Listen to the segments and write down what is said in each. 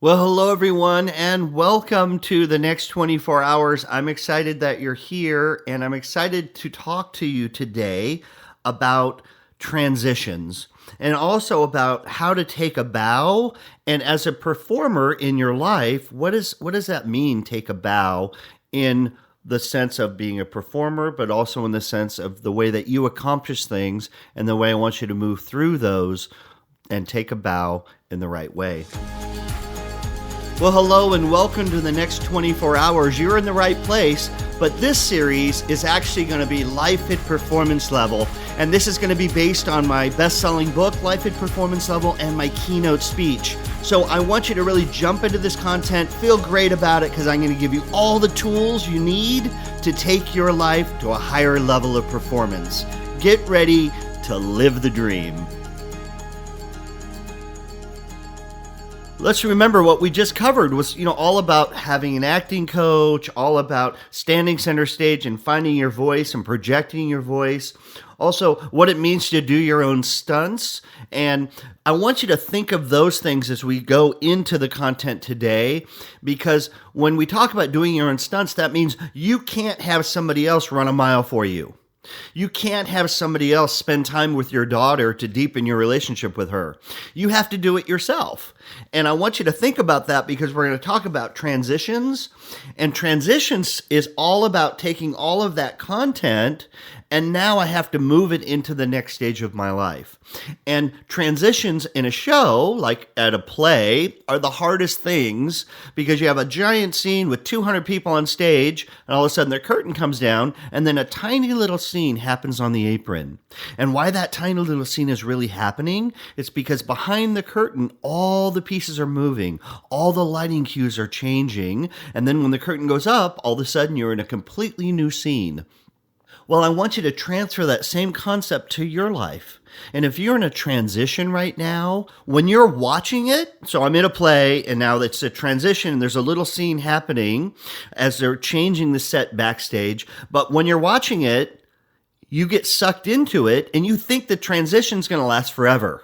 Well, hello everyone, and welcome to the next 24 hours. I'm excited that you're here, and I'm excited to talk to you today about transitions and also about how to take a bow. And as a performer in your life, what does that mean, take a bow, in the sense of being a performer, but also in the sense of the way that you accomplish things and the way I want you to move through those and take a bow in the right way. Well, hello and welcome to the next 24 hours. You're in the right place, but this series is actually going to be Life at Performance Level, and this is going to be based on my best-selling book, Life at Performance Level, and my keynote speech. So I want you to really jump into this content, feel great about it, because I'm going to give you all the tools you need to take your life to a higher level of performance. Get ready to live the dream. Let's remember what we just covered was, all about having an acting coach, all about standing center stage and finding your voice and projecting your voice. Also, what it means to do your own stunts. And I want you to think of those things as we go into the content today, because when we talk about doing your own stunts, that means you can't have somebody else run a mile for you. You can't have somebody else spend time with your daughter to deepen your relationship with her. You have to do it yourself. And I want you to think about that, because we're going to talk about transitions. And transitions is all about taking all of that content, and now I have to move it into the next stage of my life. And transitions in a show, like at a play, are the hardest things, because you have a giant scene with 200 people on stage, and all of a sudden the curtain comes down, and then a tiny little scene happens on the apron. And why that tiny little scene is really happening, it's because behind the curtain, all the pieces are moving, all the lighting cues are changing, and then when the curtain goes up, all of a sudden you're in a completely new scene. Well, I want you to transfer that same concept to your life. And if you're in a transition right now, when you're watching it, so I'm in a play and now it's a transition and there's a little scene happening as they're changing the set backstage. But when you're watching it, you get sucked into it and you think the transition's going to last forever.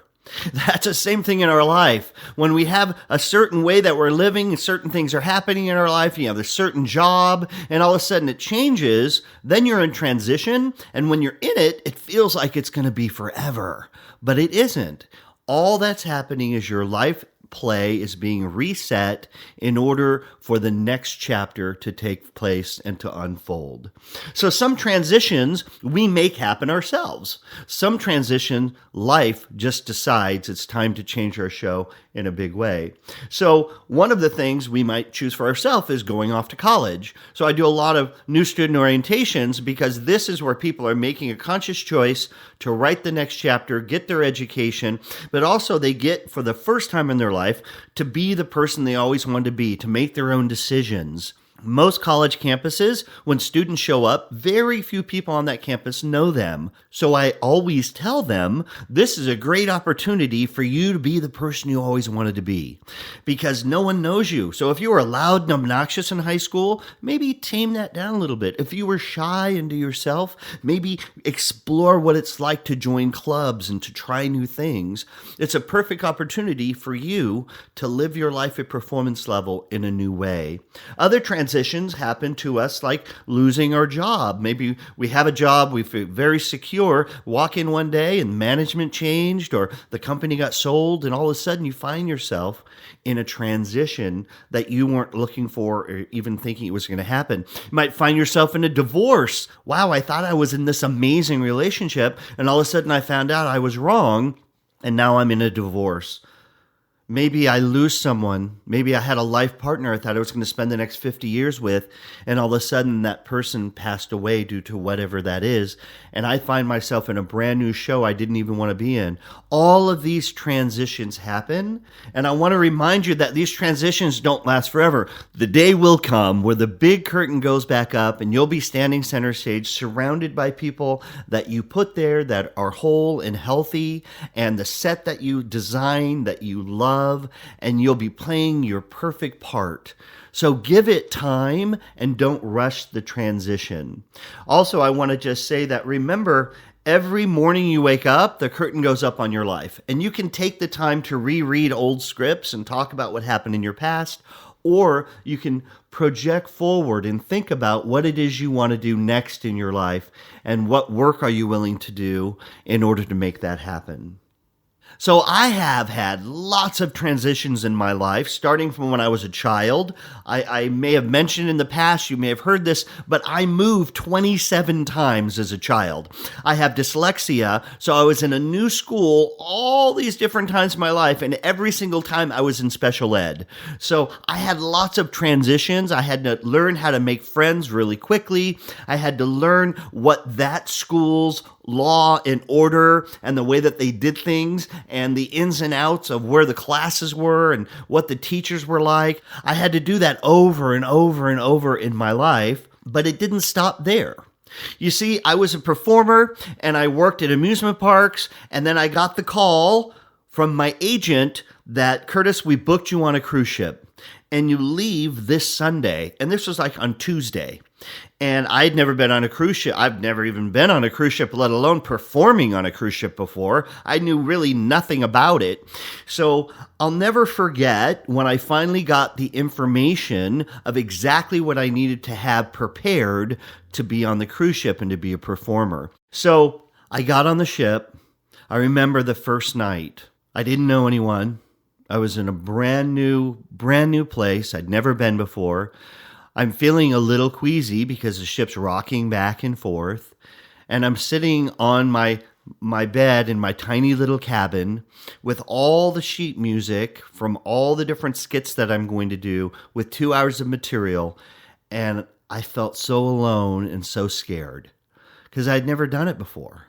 That's the same thing in our life. When we have a certain way that we're living, certain things are happening in our life, you have a certain job, and all of a sudden it changes, then you're in transition, and when you're in it, it feels like it's going to be forever. But it isn't. All that's happening is your life play is being reset in order for the next chapter to take place and to unfold. So some transitions we make happen ourselves. Some transition, life just decides it's time to change our show in a big way. So one of the things we might choose for ourselves is going off to college. So I do a lot of new student orientations, because this is where people are making a conscious choice to write the next chapter, get their education, but also they get, for the first time in their life, to be the person they always wanted to be, to make their own decisions. Most college campuses, when students show up, very few people on that campus know them. So I always tell them, this is a great opportunity for you to be the person you always wanted to be, because no one knows you. So if you were loud and obnoxious in high school, maybe tame that down a little bit. If you were shy and to yourself, maybe explore what it's like to join clubs and to try new things. It's a perfect opportunity for you to live your life at performance level in a new way. Other transitions happen to us, like losing our job. Maybe we have a job, we feel very secure, walk in one day and management changed, or the company got sold, and all of a sudden you find yourself in a transition that you weren't looking for or even thinking it was going to happen. You might find yourself in a divorce. Wow, I thought I was in this amazing relationship, and all of a sudden I found out I was wrong, and now I'm in a divorce. Maybe I lose someone. Maybe I had a life partner I thought I was going to spend the next 50 years with, and all of a sudden that person passed away due to whatever that is, and I find myself in a brand new show I didn't even want to be in. All of these transitions happen, and I want to remind you that these transitions don't last forever. The day will come where the big curtain goes back up, and you'll be standing center stage surrounded by people that you put there that are whole and healthy, and the set that you design, that you love, and you'll be playing your perfect part. So give it time and don't rush the transition. Also, I want to just say that, remember, Every morning you wake up, the curtain goes up on your life, and you can take the time to reread old scripts and talk about what happened in your past, or you can project forward and think about what it is you want to do next in your life and what work are you willing to do in order to make that happen. So I have had lots of transitions in my life, starting from when I was a child. I may have mentioned in the past, you may have heard this, but I moved 27 times as a child. I have dyslexia, so I was in a new school all these different times in my life, and every single time I was in special ed. So I had lots of transitions. I had to learn how to make friends really quickly. I had to learn what that school's law and order and the way that they did things and the ins and outs of where the classes were and what the teachers were like. I had to do that over and over and over in my life, but it didn't stop there. You see, I was a performer and I worked at amusement parks, and then I got the call from my agent that, Curtis, we booked you on a cruise ship and you leave this Sunday. And this was like on Tuesday. And I'd never been on a cruise ship. I've never even been on a cruise ship, let alone performing on a cruise ship before. I knew really nothing about it. So I'll never forget when I finally got the information of exactly what I needed to have prepared to be on the cruise ship and to be a performer. So I got on the ship. I remember the first night. I didn't know anyone. I was in a brand new place. I'd never been before. I'm feeling a little queasy because the ship's rocking back and forth, and I'm sitting on my bed in my tiny little cabin with all the sheet music from all the different skits that I'm going to do with 2 hours of material, and I felt so alone and so scared because I'd never done it before.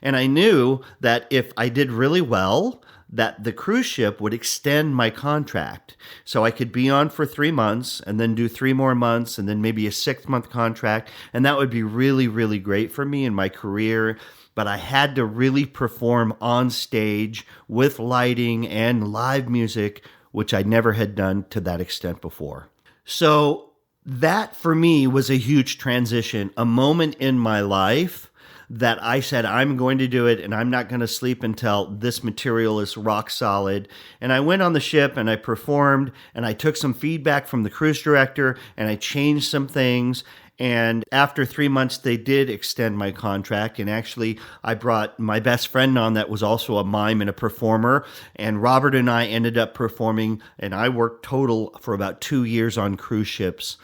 And I knew that if I did really well, that the cruise ship would extend my contract. So I could be on for 3 months and then do 3 more months and then maybe a 6-month contract. And that would be really, really great for me in my career. But I had to really perform on stage with lighting and live music, which I never had done to that extent before. So that for me was a huge transition, a moment in my life that I said, I'm going to do it and I'm not going to sleep until this material is rock solid. And I went on the ship and I performed and I took some feedback from the cruise director and I changed some things. And after 3 months, they did extend my contract. And actually, I brought my best friend on that was also a mime and a performer. And Robert and I ended up performing, and I worked total for about 2 years on cruise ships.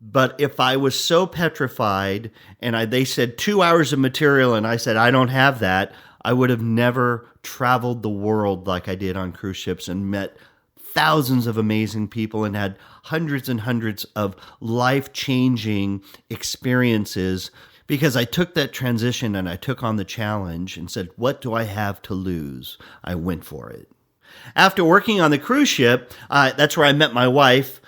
But if I was so petrified and they said 2 hours of material and I said, I don't have that, I would have never traveled the world like I did on cruise ships and met thousands of amazing people and had hundreds and hundreds of life-changing experiences because I took that transition and I took on the challenge and said, what do I have to lose? I went for it. After working on the cruise ship, that's where I met my wife.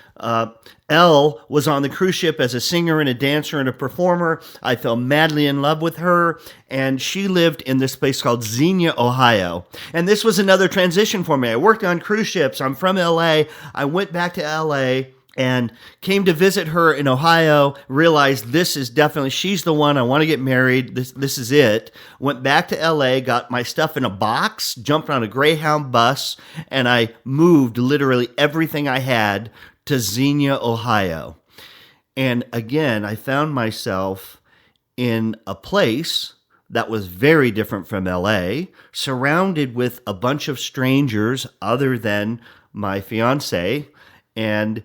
Elle was on the cruise ship as a singer and a dancer and a performer. I fell madly in love with her, and she lived in this place called Xenia, Ohio. And this was another transition for me. I worked on cruise ships. I'm from LA. I went back to LA and came to visit her in Ohio, realized this is definitely, she's the one, I want to get married, this is it. Went back to LA, got my stuff in a box, jumped on a Greyhound bus, and I moved literally everything I had to Xenia, Ohio. And again, I found myself in a place that was very different from LA, surrounded with a bunch of strangers other than my fiance, and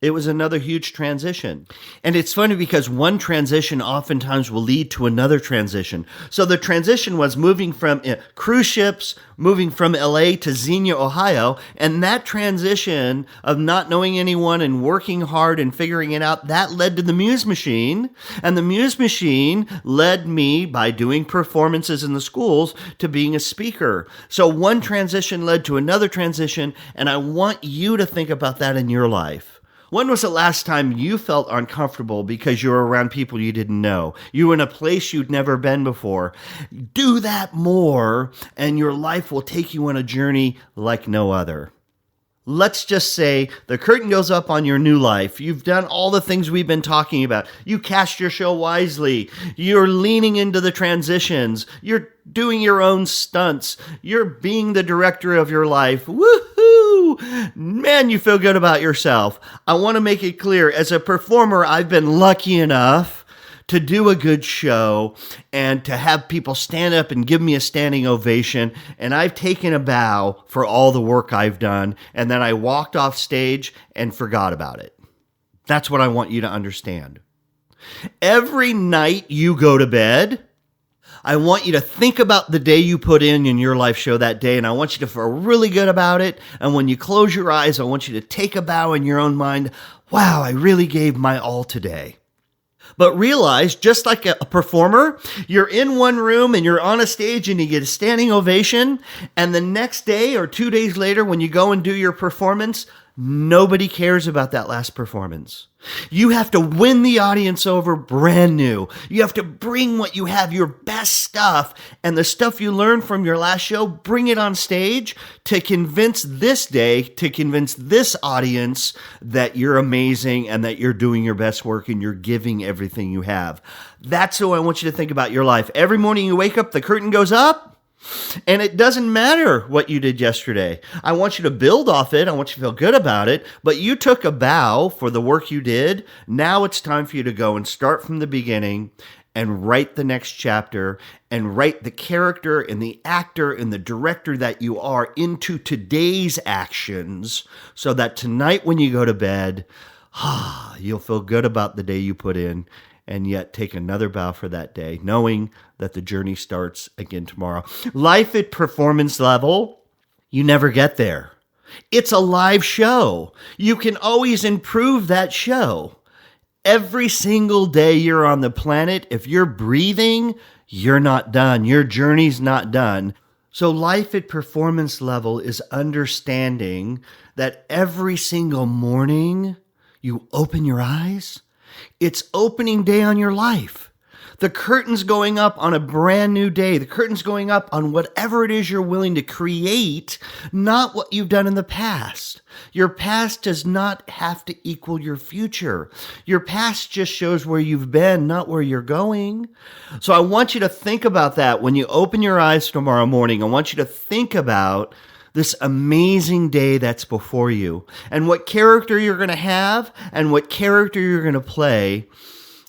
it was another huge transition. And it's funny because one transition oftentimes will lead to another transition. So the transition was moving from cruise ships, moving from LA to Xenia, Ohio. And that transition of not knowing anyone and working hard and figuring it out, that led to the Muse Machine. And the Muse Machine led me, by doing performances in the schools, to being a speaker. So one transition led to another transition. And I want you to think about that in your life. When was the last time you felt uncomfortable because you were around people you didn't know? You were in a place you'd never been before. Do that more, and your life will take you on a journey like no other. Let's just say the curtain goes up on your new life. You've done all the things we've been talking about. You cast your show wisely. You're leaning into the transitions. You're doing your own stunts. You're being the director of your life. Woohoo! Man, you feel good about yourself. I want to make it clear, as a performer, I've been lucky enough to do a good show and to have people stand up and give me a standing ovation. And I've taken a bow for all the work I've done. And then I walked off stage and forgot about it. That's what I want you to understand. Every night you go to bed, I want you to think about the day you put in your life show that day, and I want you to feel really good about it. And when you close your eyes, I want you to take a bow in your own mind. Wow, I really gave my all today. But realize, just like a performer, you're in one room and you're on a stage and you get a standing ovation. And the next day or 2 days later, when you go and do your performance, nobody cares about that last performance. You have to win the audience over brand new. You have to bring what you have, your best stuff, and the stuff you learned from your last show, bring it on stage to convince this audience that you're amazing and that you're doing your best work and you're giving everything you have. That's how I want you to think about your life. Every morning you wake up, the curtain goes up. And it doesn't matter what you did yesterday. I want you to build off it. I want you to feel good about it. But you took a bow for the work you did. Now it's time for you to go and start from the beginning and write the next chapter and write the character and the actor and the director that you are into today's actions so that tonight when you go to bed, you'll feel good about the day you put in. And yet take another bow for that day, knowing that the journey starts again tomorrow. Life at performance level, you never get there. It's a live show. You can always improve that show. Every single day you're on the planet, if you're breathing, you're not done. Your journey's not done. So life at performance level is understanding that every single morning you open your eyes, it's opening day on your life. The curtain's going up on a brand new day. The curtain's going up on whatever it is you're willing to create, not what you've done in the past. Your past does not have to equal your future. Your past just shows where you've been, not where you're going. So I want you to think about that when you open your eyes tomorrow morning. I want you to think about this amazing day that's before you and what character you're going to have and what character you're going to play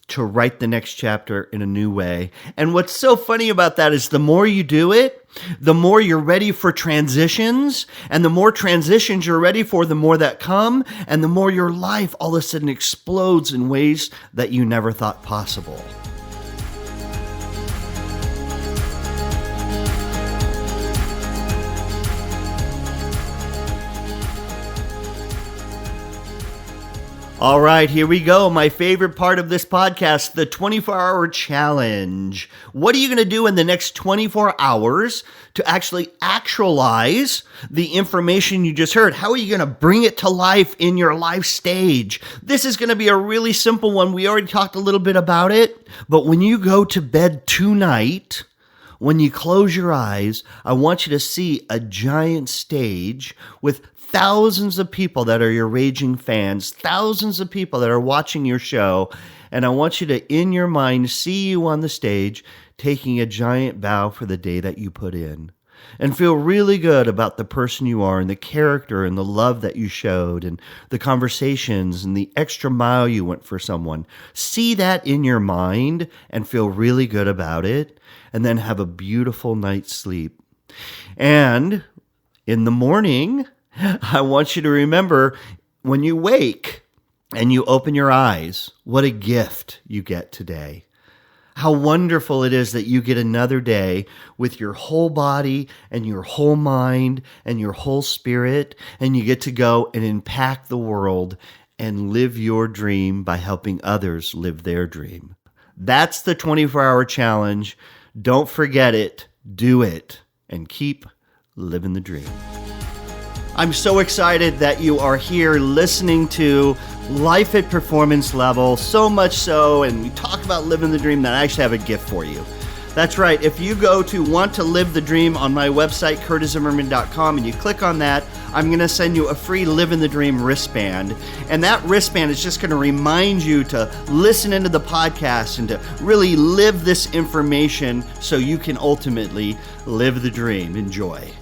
to write the next chapter in a new way. And what's so funny about that is the more you do it, the more you're ready for transitions, and the more transitions you're ready for, the more that come, and the more your life all of a sudden explodes in ways that you never thought possible. All right, here we go. My favorite part of this podcast, the 24-hour challenge. What are you going to do in the next 24 hours to actually actualize the information you just heard? How are you going to bring it to life in your life stage? This is going to be a really simple one. We already talked a little bit about it, but when you go to bed tonight, when you close your eyes, I want you to see a giant stage with thousands of people that are your raging fans, thousands of people that are watching your show. And I want you to, in your mind, see you on the stage taking a giant bow for the day that you put in. And feel really good about the person you are and the character and the love that you showed and the conversations and the extra mile you went for someone. See that in your mind and feel really good about it. And then have a beautiful night's sleep. And in the morning, I want you to remember when you wake and you open your eyes, what a gift you get today. How wonderful it is that you get another day with your whole body and your whole mind and your whole spirit, and you get to go and impact the world and live your dream by helping others live their dream. That's the 24-hour challenge. Don't forget it. Do it. And keep living the dream. I'm so excited that you are here listening to Life at Performance Level, so much so, and we talk about living the dream, that I actually have a gift for you. That's right. If you go to Want to Live the Dream on my website, curtiszimmerman.com, and you click on that, I'm going to send you a free Live in the Dream wristband. And that wristband is just going to remind you to listen into the podcast and to really live this information so you can ultimately live the dream. Enjoy.